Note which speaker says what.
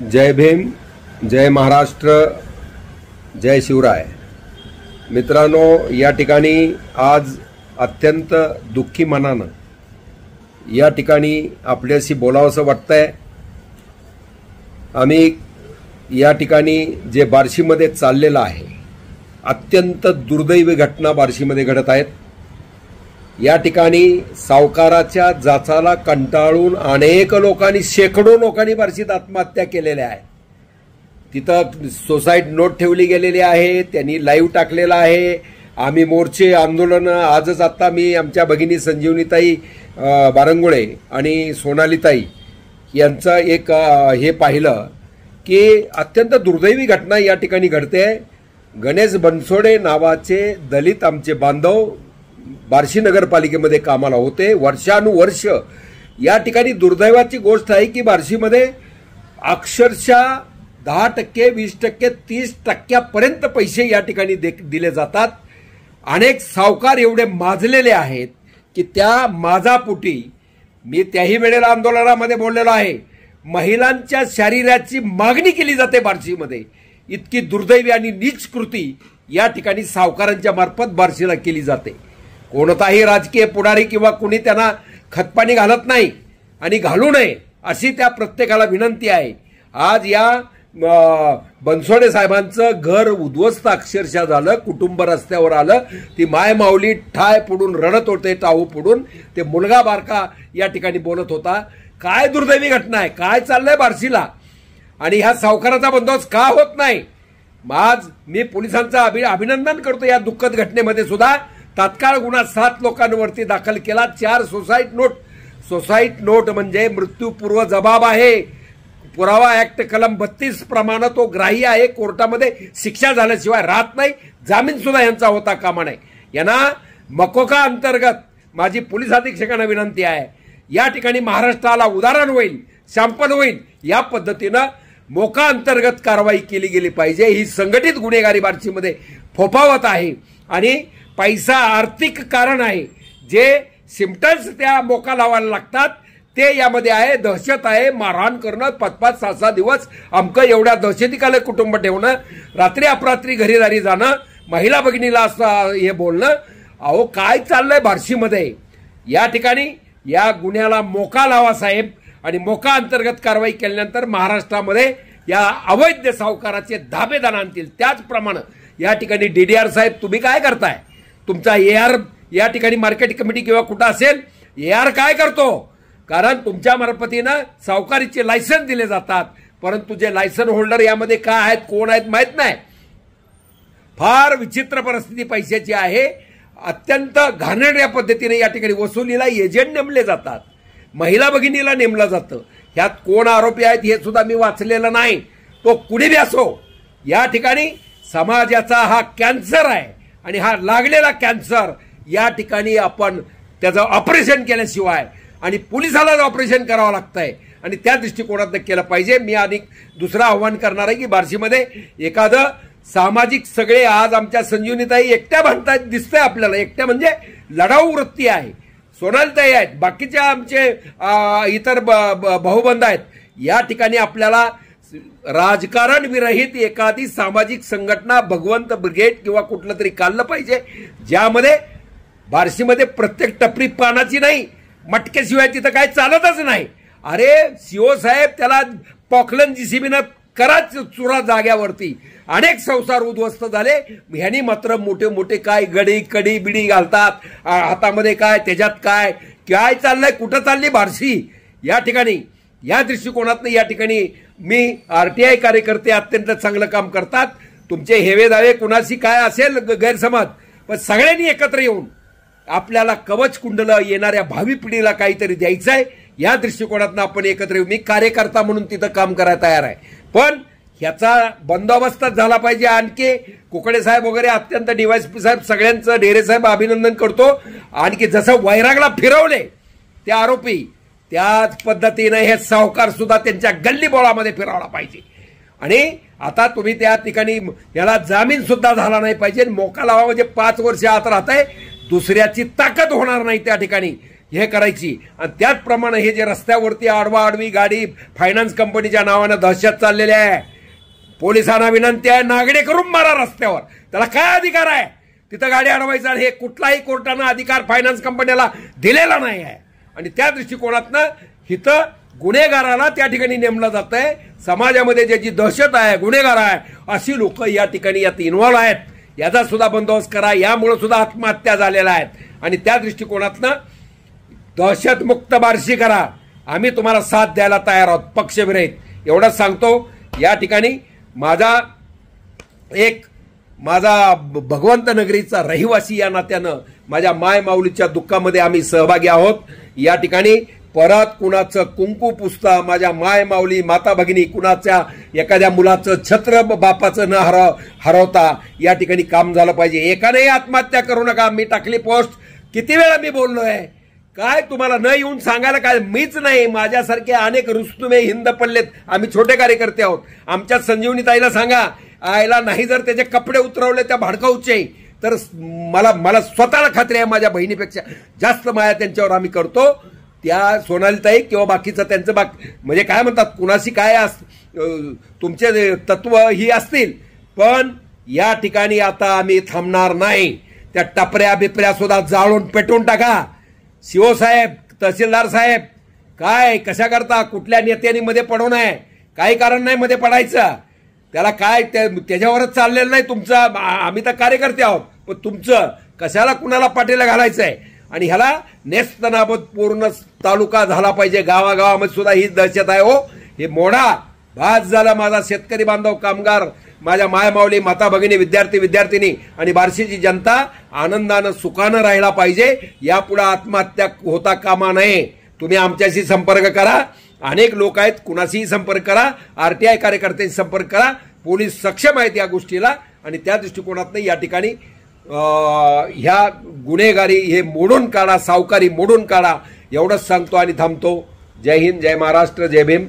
Speaker 1: जय भीम, जय महाराष्ट्र, जय शिवराय. मित्रांनो, या ठिकाणी आज अत्यंत दुःखी मनानं या ठिकाणी आपल्याशी बोलावंसं वाटतंय. आम्ही या ठिकाणी जे बार्शीमध्ये चाललेलं आहे, अत्यंत दुर्दैवी घटना बार्शीमध्ये घडत आहेत. या ठिकाणी सावकाराच्या जाचाला कंटाळून अनेक लोकांनी, शेकडो लोकांनी बार्शीत आत्महत्या केलेल्या आहे. तिथं सुसाईड नोट ठेवली गेलेली आहे. त्यांनी लाईव्ह टाकलेला आहे. आम्ही मोर्चे, आंदोलन, आजच आत्ता मी आमच्या भगिनी संजीवनीताई बारंगुळे आणि सोनालीताई यांचं एक हे पाहिलं की अत्यंत दुर्दैवी घटना या ठिकाणी घडते. गणेश बनसोडे नावाचे दलित आमचे बांधव बार्शी नगरपालिकेमध्ये कामाला होते. वर्षानुवर्ष या ठिकाणी दुर्दैवाची गोष्ट आहे की बार्शीमध्ये अक्षरशः 10%, 20%, 30% पैसे या ठिकाणी दिले जातात. अनेक सावकार एवढे माजलेले आहेत की त्या माजापोटी मी त्याही वेळेला आंदोलनामध्ये बोललेलो आहे, महिलांच्या शरीराची मागणी केली जाते बार्शीमध्ये. इतकी दुर्दैवी आणि नीच कृती या ठिकाणी सावकारांच्या मार्फत बार्शीला केली जाते. कोणताही राजकीय पुढारी किंवा कुणी त्यांना खतपाणी घालत नाही आणि घालू नये अशी त्या प्रत्येकाला विनंती आहे. आज या बनसोडे साहेबांचं घर उद्ध्वस्त अक्षरशः झालं. कुटुंब रस्त्यावर आलं. ती माय माऊली ठाय पुढून रडत होते, टाऊ पुढून. ते मुलगा बारका या ठिकाणी बोलत होता. काय दुर्दैवी घटना आहे, काय चाललंय बार्शीला, आणि ह्या सावकाराचा बंदोबस्त का होत नाही. आज मी पोलिसांचं अभिनंदन करतो. या दुःखद घटनेमध्ये सुद्धा तात्काळ गुन्हा 7 लोकांवरती दाखल केला. 4 सुसाईड नोट म्हणजे मृत्यूपूर्व जबाब आहे. पुरावा ऍक्ट कलम 32 प्रमाणे तो ग्राह्य आहे. कोर्टामध्ये शिक्षा झाल्याशिवाय राहत नाही. जामीन सुद्धा यांचा होता कामा नये. यांना मकोका अंतर्गत माझी पोलीस अधीक्षकांना विनंती आहे, या ठिकाणी महाराष्ट्राला उदाहरण होईल, सॅम्पल होईल, या पद्धतीनं मोका अंतर्गत कारवाई केली गेली पाहिजे. ही संघटित गुन्हेगारी बार्शीमध्ये फोफावत आहे आणि पैसा आर्थिक कारण आहे. जे सिम्पटम्स त्या मोका लावायला लागतात ते यामध्ये आहे. दहशत आहे, मारहाण करणं, 5-5, 6-6 दिवस अमकं एवढ्या दहशतीखाली कुटुंब ठेवणं, रात्री अपरात्री घरी दारी जाणं, महिला भगिनीला असं हे बोलणं. अहो, काय चाललंय बार्शीमध्ये. या ठिकाणी या गुन्ह्याला मोका लावा साहेब, आणि मोका अंतर्गत कारवाई केल्यानंतर महाराष्ट्रामध्ये या अवैध सावकाराचे धाबेदार आणतील. त्याचप्रमाणे या ठिकाणी डीडीआर साहेब, तुम्ही काय करताय? तुमचा एआर या ठिकाणी मार्केट कमिटी किंवा कुठं असेल, एआर काय करतो? कारण तुमच्या मार्फतीनं सावकारीचे लायसन दिले जातात, परंतु जे लायसन होल्डर यामध्ये काय आहेत, कोण आहेत माहित नाही. फार विचित्र परिस्थिती पैशाची आहे. अत्यंत घाणेरड्या पद्धतीने या ठिकाणी वसुलीला एजंट नेमले जातात. महिला भगिनीला नेमलं जातं. ह्यात कोण आरोपी आहेत हे सुद्धा मी वाचलेलं नाही. तो कुणी बी असो, या ठिकाणी समाजाचा हा कॅन्सर आहे आणि हा लागलेला कॅन्सर या ठिकाणी आपण त्याचं ऑपरेशन केल्याशिवाय, आणि पोलिसाला ऑपरेशन करावं लागतंय आणि त्या दृष्टिकोनातनं केलं पाहिजे. मी आणि दुसरं आव्हान करणार आहे की बार्शीमध्ये एखादं सामाजिक, सगळे आज आमच्या संजीवनीताई एकट्या भांडतायत दिसतंय आपल्याला. एकट्या म्हणजे लढाऊ वृत्ती आहे. सोनालीताई आहेत, बाकीच्या आमचे इतर भाऊबंद आहेत. या ठिकाणी आपल्याला राजकारण विरहित एखादी सामाजिक संघटना, भगवंत ब्रिगेड किंवा कुठलं तरी काढलं पाहिजे, ज्यामध्ये बार्शीमध्ये प्रत्येक टपरी पानाची नाही, मटक्याशिवाय तिथं काय चालतच नाही. अरे सीओ साहेब, त्याला पॉकलन जीसीबीनं कराच चुरा जाग्यावरती. अनेक संसार उद्ध्वस्त झाले. ह्यांनी मात्र मोठे मोठे काय गडी कडी बिडी घालतात हातामध्ये. काय त्याच्यात काय काय चाललंय, कुठं चालली बार्शी या ठिकाणी. या दृष्टिकोनातनं या ठिकाणी मी आरटीआय कार्यकर्ते अत्यंत चांगलं काम करतात. तुमचे हेवे दावे कुणाशी काय असेल गैरसमज, पण सगळ्यांनी एकत्र येऊन आपल्याला कवच कुंडलं येणाऱ्या भावी पिढीला काहीतरी द्यायचं आहे. या दृष्टिकोनातनं आपण एकत्र येऊ. मी कार्यकर्ता म्हणून तिथं काम करायला तयार आहे, पण ह्याचा बंदोबस्तच झाला पाहिजे. आणखी कुकडे साहेब वगैरे अत्यंत डीवायएसपी साहेब, सगळ्यांचं डेरे साहेब अभिनंदन करतो. आणखी जसं वैरागला फिरवले त्या आरोपी, त्याच पद्धतीनं हे सावकार सुद्धा त्यांच्या गल्ली बोळामध्ये फिरवला पाहिजे. आणि आता तुम्ही त्या ठिकाणी याला जामीन सुद्धा झाला नाही पाहिजे. मोका लावा म्हणजे 5 वर्ष आत राहत आहे. दुसऱ्याची ताकद होणार नाही त्या ठिकाणी. हे करायची। आणि त्याचप्रमाणे हे जे रस्त्यावरती आडवी गाडी फायनान्स कंपनीच्या नावानं दहशत चाललेली आहे, पोलिसांना विनंती आहे नागडे करून मारा रस्त्यावर, त्याला काय अधिकार आहे तिथं गाडी अडवायचा? हे कुठलाही कोर्टानं अधिकार फायनान्स कंपनीला दिलेला नाही आहे। आणि त्या दृष्टिकोनातनं इथं गुन्हेगाराला त्या ठिकाणी नेमलं जात आहे। समाजामध्ये ज्याची दहशत आहे, गुन्हेगार आहे, अशी लोक या ठिकाणी यात इन्व्हॉल्व आहेत, याचा सुद्धा बंदोबस्त करा। यामुळे सुद्धा आत्महत्या झालेल्या आहेत। आणि त्या दृष्टिकोनातनं दहशतमुक्त बार्शी करा, आम्ही तुम्हाला साथ द्यायला तयार आहोत पक्षविरहित। एवढंच सांगतो। या ठिकाणी माझा भगवंत नगरीचा रहिवासी या नात्यानं माझ्या माय माऊलीच्या दुःखामध्ये आम्ही सहभागी आहोत। या ठिकाणी परत कुणाचं कुंकू पुसता, माझ्या माय माऊली माता भगिनी कुणाच्या एखाद्या मुलाचं छत्र बापाचं न हरवता या ठिकाणी काम झालं पाहिजे। एकानेही आत्महत्या करू नका। मी टाकली पोस्ट, किती वेळा मी बोललोय, काय तुम्हाला न येऊन सांगायला काय? मीच नाही, माझ्यासारखे अनेक रुस्तुमे हिंद पडलेत। आम्ही छोटे कार्यकर्ते आहोत। आमच्या संजीवनी ताईला सांगा, आयला नाही जर त्याचे कपडे उतरवले त्या भाडकाऊचे, तर मला स्वतःला खात्री आहे माझ्या बहिणीपेक्षा जास्त माया त्यांच्यावर आम्ही करतो। त्या सोनालीताई किंवा बाकीचं त्यांचं म्हणजे काय म्हणतात, कुणाशी काय तुमचे तत्व ही असतील, पण या ठिकाणी आता आम्ही थांबणार नाही। त्या टपऱ्या बिपऱ्या सुद्धा जाळून पेटून टाका। शिवसाहेब, तहसीलदार साहेब, काय कशा करता? कुठल्या नेत्यांनी मध्ये पडू नये, काही कारण नाही मध्ये पडायचं। त्याला काय त्याच्यावरच चाललेलं नाही तुमचं। आम्ही तर कार्यकर्ते आहोत, पण तुमचं कशाला कुणाला पाठीला घालायचं आहे? आणि ह्याला नेस्तनाबूत पूर्ण तालुका झाला पाहिजे। गावागावामध्ये सुद्धा ही दहशत आहे हो। हे मोडा, भात झाला माझा शेतकरी बांधव, कामगार, माझ्या मायमाऊली, माता भगिनी, विद्यार्थी विद्यार्थिनी आणि बार्शीची जनता आनंदानं सुखानं राहायला पाहिजे। यापुढे आत्महत्या होता कामा नये। तुम्ही आमच्याशी संपर्क करा, अनेक लोक आहेत, कुणाशीही संपर्क करा, आरटीआय कार्यकर्त्यांशी संपर्क करा। पोलीस सक्षम आहेत या गोष्टीला। आणि त्या दृष्टिकोनातनं या ठिकाणी ह्या गुन्हेगारी हे मोडून काढा, सावकारी मोडून काढा, एवढंच सांगतो आणि थांबतो। जय हिंद, जय महाराष्ट्र, जय भीम।